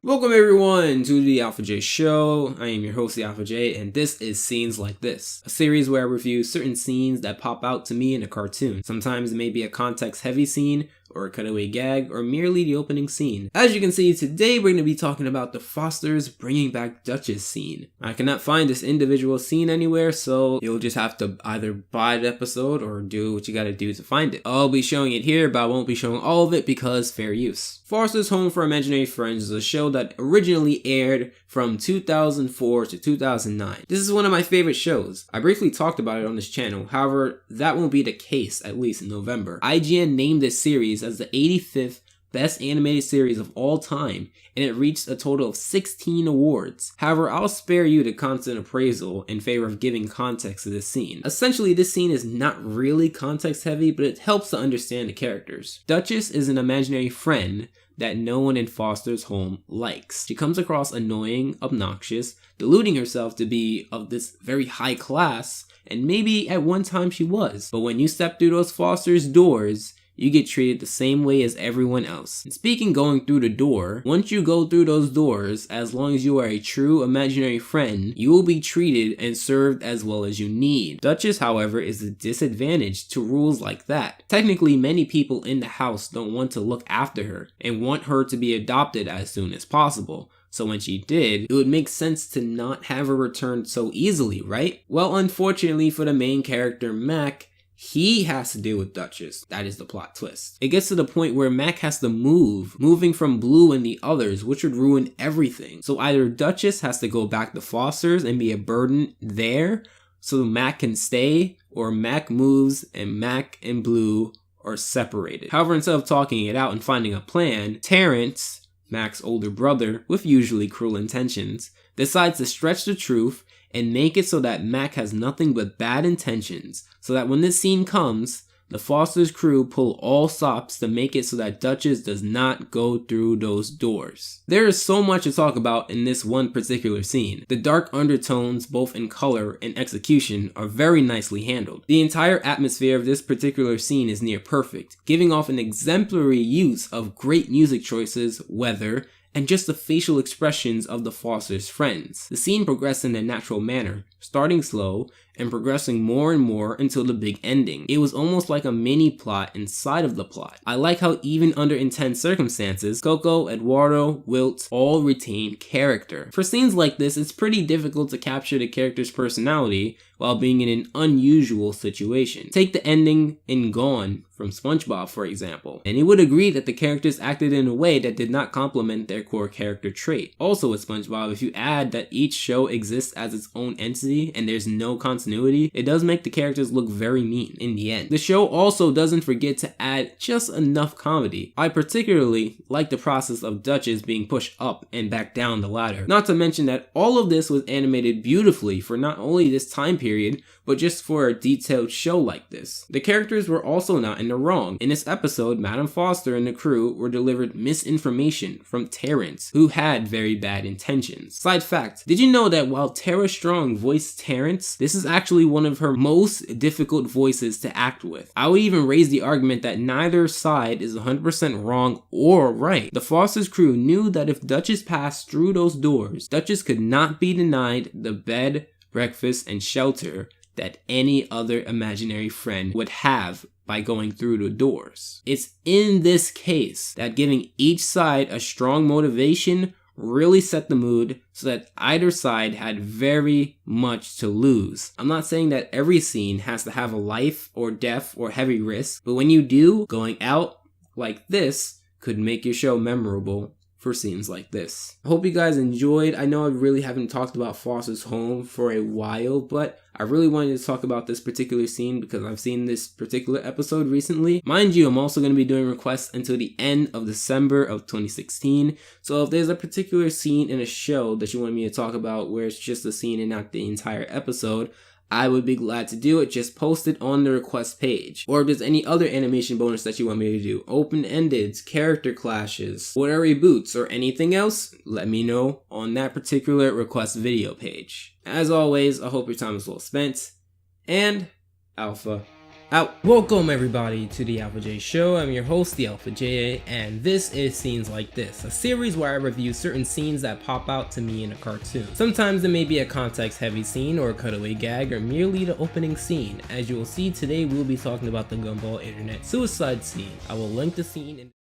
Welcome everyone to the Alpha J Show. I am your host, the Alpha J, and this is Scenes Like This, a series where I review certain scenes that pop out to me in a cartoon. Sometimes it may be a context-heavy scene, or a cutaway gag, or merely the opening scene. As you can see, today we're going to be talking about the Fosters bringing back Duchess scene. I cannot find this individual scene anywhere, so you'll just have to either buy the episode or do what you gotta do to find it. I'll be showing it here, but I won't be showing all of it because fair use. Foster's Home for Imaginary Friends is a show that originally aired from 2004 to 2009. This is one of my favorite shows. I briefly talked about it on this channel, however, that won't be the case, at least in November. IGN named this series as the 85th best animated series of all time, and it reached a total of 16 awards. However, I'll spare you the constant appraisal in favor of giving context to this scene. Essentially, this scene is not really context heavy, but it helps to understand the characters. Duchess is an imaginary friend that no one in Foster's home likes. She comes across annoying, obnoxious, deluding herself to be of this very high class, and maybe at one time she was. But when you step through those Foster's doors, you get treated the same way as everyone else. And speaking going through the door, once you go through those doors, as long as you are a true imaginary friend, you will be treated and served as well as you need. Duchess, however, is a disadvantage to rules like that. Technically, many people in the house don't want to look after her and want her to be adopted as soon as possible. So when she did, it would make sense to not have her returned so easily, right? Well, unfortunately for the main character, Mac, he has to deal with Duchess. That is the plot twist. It gets to the point where Mac has to moving from Blue and the others, which would ruin everything. So either Duchess has to go back to Foster's and be a burden there, so Mac can stay, or Mac moves and Mac and Blue are separated. However, instead of talking it out and finding a plan, Terrence, Mac's older brother, with usually cruel intentions, decides to stretch the truth and make it so that Mac has nothing but bad intentions, so that when this scene comes, the Foster's crew pull all stops to make it so that Duchess does not go through those doors. There is so much to talk about in this one particular scene. The dark undertones, both in color and execution, are very nicely handled. The entire atmosphere of this particular scene is near perfect, giving off an exemplary use of great music choices, weather, and just the facial expressions of the Foster's friends. The scene progressed in a natural manner, starting slow and progressing more and more until the big ending. It was almost like a mini plot inside of the plot. I like how even under intense circumstances, Coco, Eduardo, Wilt all retain character. For scenes like this, it's pretty difficult to capture the character's personality while being in an unusual situation. Take the ending in Gone from SpongeBob, for example, and you would agree that the characters acted in a way that did not complement their core character trait. Also with SpongeBob, if you add that each show exists as its own entity and there's no continuity, it does make the characters look very mean in the end. The show also doesn't forget to add just enough comedy. I particularly like the process of Duchess being pushed up and back down the ladder. Not to mention that all of this was animated beautifully for not only this time period, but just for a detailed show like this. The characters were also not in the wrong. In this episode, Madam Foster and the crew were delivered misinformation from Terrence, who had very bad intentions. Side fact, did you know that while Tara Strong voiced Terrence, this is actually one of her most difficult voices to act with? I would even raise the argument that neither side is 100% wrong or right. The Foster's crew knew that if Duchess passed through those doors, Duchess could not be denied the bed, breakfast, and shelter that any other imaginary friend would have by going through the doors. It's in this case that giving each side a strong motivation really set the mood so that either side had very much to lose. I'm not saying that every scene has to have a life or death or heavy risk, but when you do, going out like this could make your show memorable for scenes like this. I hope you guys enjoyed. I know I really haven't talked about Foster's Home for a while, but I really wanted to talk about this particular scene because I've seen this particular episode recently. Mind you, I'm also going to be doing requests until the end of December of 2016. So if there's a particular scene in a show that you want me to talk about where it's just a scene and not the entire episode, I would be glad to do it. Just post it on the request page. Or if there's any other animation bonus that you want me to do, open-ended, character clashes, order reboots, or anything else, let me know on that particular request video page. As always, I hope your time is well spent, and Alpha Out. Welcome everybody to the Alpha J Show. I'm your host, the Alpha J, and this is Scenes Like This, a series where I review certain scenes that pop out to me in a cartoon. Sometimes it may be a context-heavy scene or a cutaway gag or merely the opening scene. As you will see, today we'll be talking about the Gumball Internet Suicide scene. I will link the scene in